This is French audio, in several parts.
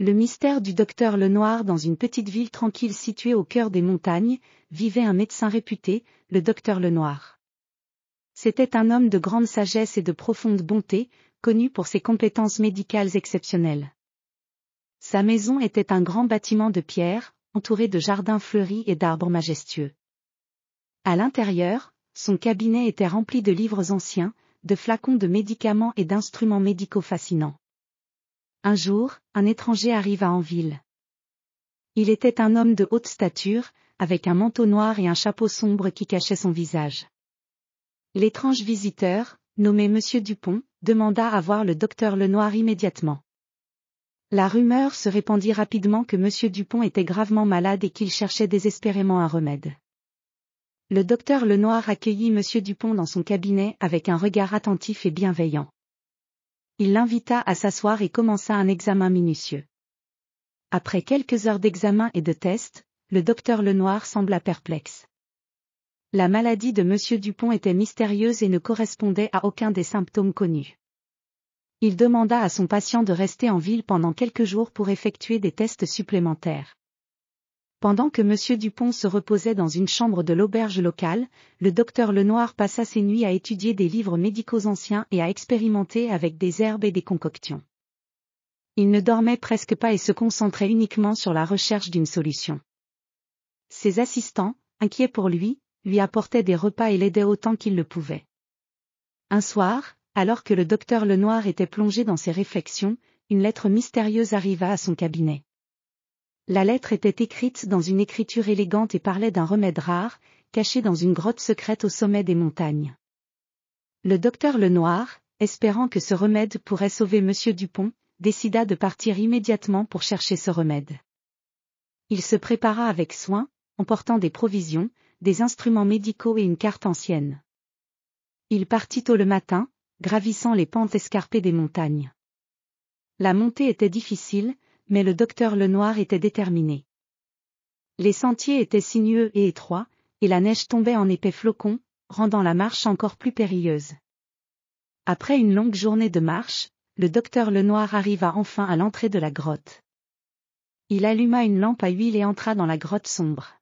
Le mystère du docteur Lenoir. Dans une petite ville tranquille située au cœur des montagnes, vivait un médecin réputé, le docteur Lenoir. C'était un homme de grande sagesse et de profonde bonté, connu pour ses compétences médicales exceptionnelles. Sa maison était un grand bâtiment de pierre, entouré de jardins fleuris et d'arbres majestueux. À l'intérieur, son cabinet était rempli de livres anciens, de flacons de médicaments et d'instruments médicaux fascinants. Un jour, un étranger arriva en ville. Il était un homme de haute stature, avec un manteau noir et un chapeau sombre qui cachait son visage. L'étrange visiteur, nommé Monsieur Dupont, demanda à voir le docteur Lenoir immédiatement. La rumeur se répandit rapidement que Monsieur Dupont était gravement malade et qu'il cherchait désespérément un remède. Le docteur Lenoir accueillit Monsieur Dupont dans son cabinet avec un regard attentif et bienveillant. Il l'invita à s'asseoir et commença un examen minutieux. Après quelques heures d'examen et de tests, le docteur Lenoir sembla perplexe. La maladie de Monsieur Dupont était mystérieuse et ne correspondait à aucun des symptômes connus. Il demanda à son patient de rester en ville pendant quelques jours pour effectuer des tests supplémentaires. Pendant que Monsieur Dupont se reposait dans une chambre de l'auberge locale, le docteur Lenoir passa ses nuits à étudier des livres médicaux anciens et à expérimenter avec des herbes et des concoctions. Il ne dormait presque pas et se concentrait uniquement sur la recherche d'une solution. Ses assistants, inquiets pour lui apportaient des repas et l'aidaient autant qu'ils le pouvaient. Un soir, alors que le docteur Lenoir était plongé dans ses réflexions, une lettre mystérieuse arriva à son cabinet. La lettre était écrite dans une écriture élégante et parlait d'un remède rare, caché dans une grotte secrète au sommet des montagnes. Le docteur Lenoir, espérant que ce remède pourrait sauver Monsieur Dupont, décida de partir immédiatement pour chercher ce remède. Il se prépara avec soin, emportant des provisions, des instruments médicaux et une carte ancienne. Il partit tôt le matin, gravissant les pentes escarpées des montagnes. La montée était difficile, mais le docteur Lenoir était déterminé. Les sentiers étaient sinueux et étroits, et la neige tombait en épais flocons, rendant la marche encore plus périlleuse. Après une longue journée de marche, le docteur Lenoir arriva enfin à l'entrée de la grotte. Il alluma une lampe à huile et entra dans la grotte sombre.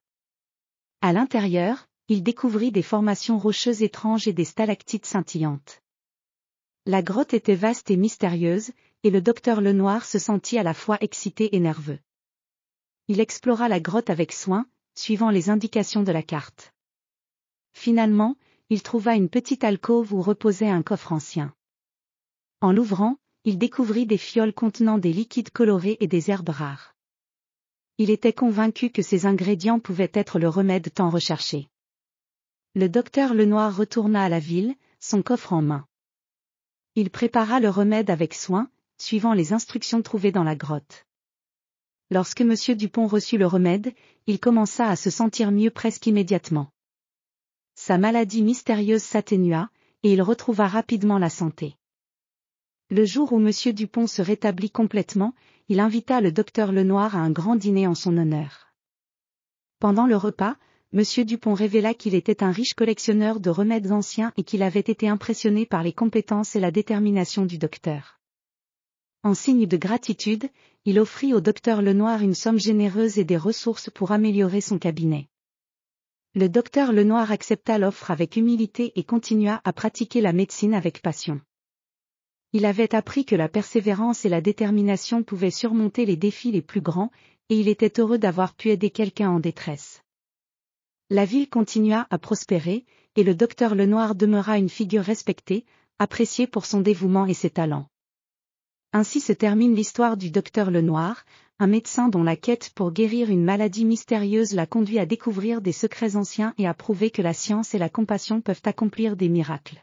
À l'intérieur, il découvrit des formations rocheuses étranges et des stalactites scintillantes. La grotte était vaste et mystérieuse, et le docteur Lenoir se sentit à la fois excité et nerveux. Il explora la grotte avec soin, suivant les indications de la carte. Finalement, il trouva une petite alcôve où reposait un coffre ancien. En l'ouvrant, il découvrit des fioles contenant des liquides colorés et des herbes rares. Il était convaincu que ces ingrédients pouvaient être le remède tant recherché. Le docteur Lenoir retourna à la ville, son coffre en main. Il prépara le remède avec soin, suivant les instructions trouvées dans la grotte. Lorsque Monsieur Dupont reçut le remède, il commença à se sentir mieux presque immédiatement. Sa maladie mystérieuse s'atténua, et il retrouva rapidement la santé. Le jour où Monsieur Dupont se rétablit complètement, il invita le docteur Lenoir à un grand dîner en son honneur. Pendant le repas, Monsieur Dupont révéla qu'il était un riche collectionneur de remèdes anciens et qu'il avait été impressionné par les compétences et la détermination du docteur. En signe de gratitude, il offrit au docteur Lenoir une somme généreuse et des ressources pour améliorer son cabinet. Le docteur Lenoir accepta l'offre avec humilité et continua à pratiquer la médecine avec passion. Il avait appris que la persévérance et la détermination pouvaient surmonter les défis les plus grands, et il était heureux d'avoir pu aider quelqu'un en détresse. La ville continua à prospérer, et le docteur Lenoir demeura une figure respectée, appréciée pour son dévouement et ses talents. Ainsi se termine l'histoire du docteur Lenoir, un médecin dont la quête pour guérir une maladie mystérieuse l'a conduit à découvrir des secrets anciens et à prouver que la science et la compassion peuvent accomplir des miracles.